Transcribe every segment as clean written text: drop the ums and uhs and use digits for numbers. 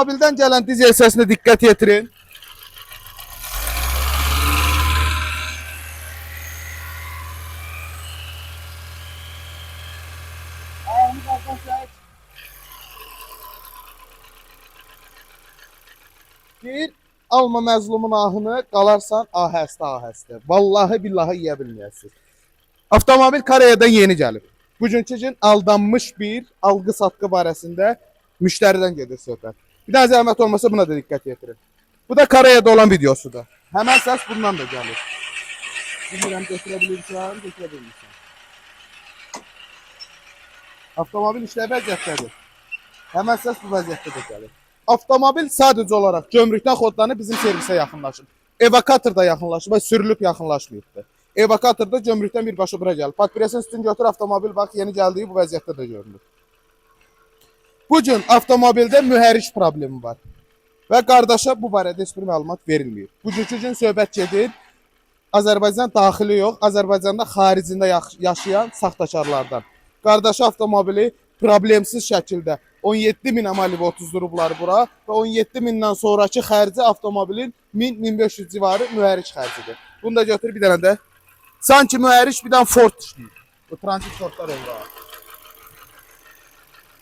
Avtomobildən gələn dizel səsinə diqqət yetirin. Ayağını qalxan çək. Bir, alma məzlumun ahını, qalarsan ahəstə. Vallahi billahi yeyə bilməyəsiniz. Avtomobil Koreyadan yeni gəlib. Bugünkü gün aldanmış bir algı-satqı barəsində müştəridən gedir söhbət. Bir daha zəhmət olmasa buna da diqqət yetirin. Bu da Koreyada olan videosudur. Həmən səs bundan da gəlir. Bilmirəm, götürə bilirsən. Avtomobil işlə vəziyyətdədir. Həmən səs bu vəziyyətdə də gəlir. Avtomobil sadəcə olaraq gömrükdən xodlanıb bizim servisə yaxınlaşıb. Evakuatorda yaxınlaşıb və sürülüb yaxınlaşmayıbdır. Evakuatorda gömrükdən birbaşa bura gəlib. Patpresin üstünü götür, avtomobil bax yeni gəldiyi bu vəziyyətdə də görünür. Bu gün avtomobildə mühərrik problemi var. Və qardaşa bu barədə heç bir məlumat verilmir. Bugünkü gün söhbət gedir Azərbaycan daxili yox, Azərbaycanda xaricində yaşayan saxtakarlardan. Qardaşı avtomobili problemsiz şəkildə 17.000 əməli 30 durublar bura və 17.000-dən sonraki xərci avtomobilin 1000-1500 civarı mühərrik xərcidir. Bunu da götür bir dənə də. Sanki mühərrik bir dənə Ford işləyir. Bu transit Fordlar olur.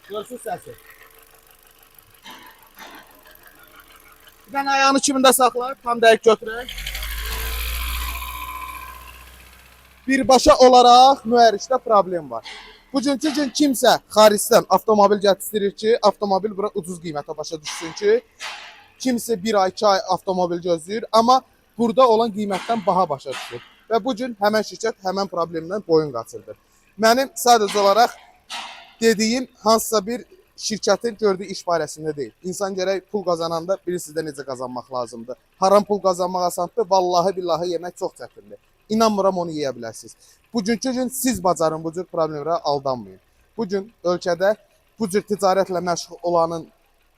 Görsün səsi. Bir dənə ayağını kimində saxlar, tam dəqiq götürək. Birbaşa olaraq mühərrikdə problem var. Bugünkü gün kimsə xaricdən avtomobil gətizdirir ki, avtomobil bura ucuz qiymətə başa düşsün ki, kimsə 1 ay, 2 ay avtomobil gözləyir, amma burada olan qiymətdən baha başa düşür. Və bu gün həmən şirkət həmən problemdən boyun qaçırdır. Mənim sadəcə olaraq dediyim hansısa bir şirkətin gördüyü iş barəsində deyil. İnsan gərək pul qazananda bilirsiniz də necə qazanmaq lazımdır. Haram pul qazanmaq asandır, vallahi billahi yemək çox çətindir. İnanmıram onu yeyə bilərsiniz. Bugünkü gün siz bacarın bu cür problemlərə aldanmayın. Bugün ölkədə bu cür ticarətlə məşğul olanın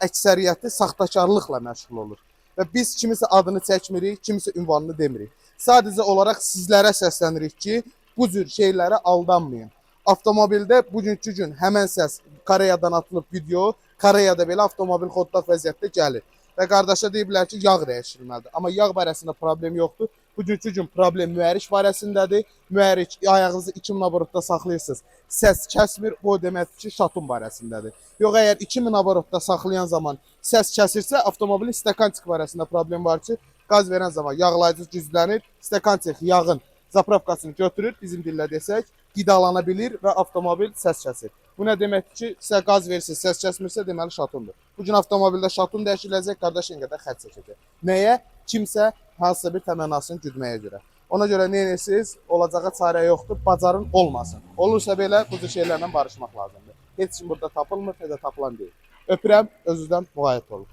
əksəriyyəti saxtakarlıqla məşğul olur. Və biz kimisə adını çəkmirik, kimisə ünvanını demirik. Sadəcə olaraq sizlərə səslənirik ki, bu cür şeylərə aldanmayın. Avtomobildə bugünkü gün həmən səs Koreyadan atılıb video, Koreyada belə avtomobil xoddaq vəziyyətdə gəlir. Və qardaşa deyiblər ki, yağ dəyişilməlidir. Amma yağ barəsində problem yoxdur. Bugünkü gün problem mühərrik barəsindədir. Mühərrik ayağınızı 2000 abrotda saxlayırsınız. Səs kəsmir, bu deməkdir ki, şatun barəsindədir. Yox, əgər 2000 abrotda saxlayan zaman səs kəsirsə, avtomobilin stəkançik barəsində problem var ki, qaz verən zaman yağlayıcı güclənir, stəkançik yağın zapravkasını götürür, bizim dillə desək, qidalana bilir və avtomobil səs kəsir. Bu nə deməkdir ki, sizə qaz versin, səs kəsmirsə, deməli şatundur. Bugün avtomobildə şatun dəyişiləcək, qardaş yenə qədər xərc çəkəcək. Nəyə? Kimsə hansısa bir təmənnasını güdməyə görə. Ona görə nə edirsiniz? Olacağa çarə yoxdur, bacarın olmasın. Olursa belə bu cür şeylərlə barışmaq lazımdır. Heç kim burada tapılmır, nə də tapılan deyil. Öpürəm, özünüzdən müğayət olun.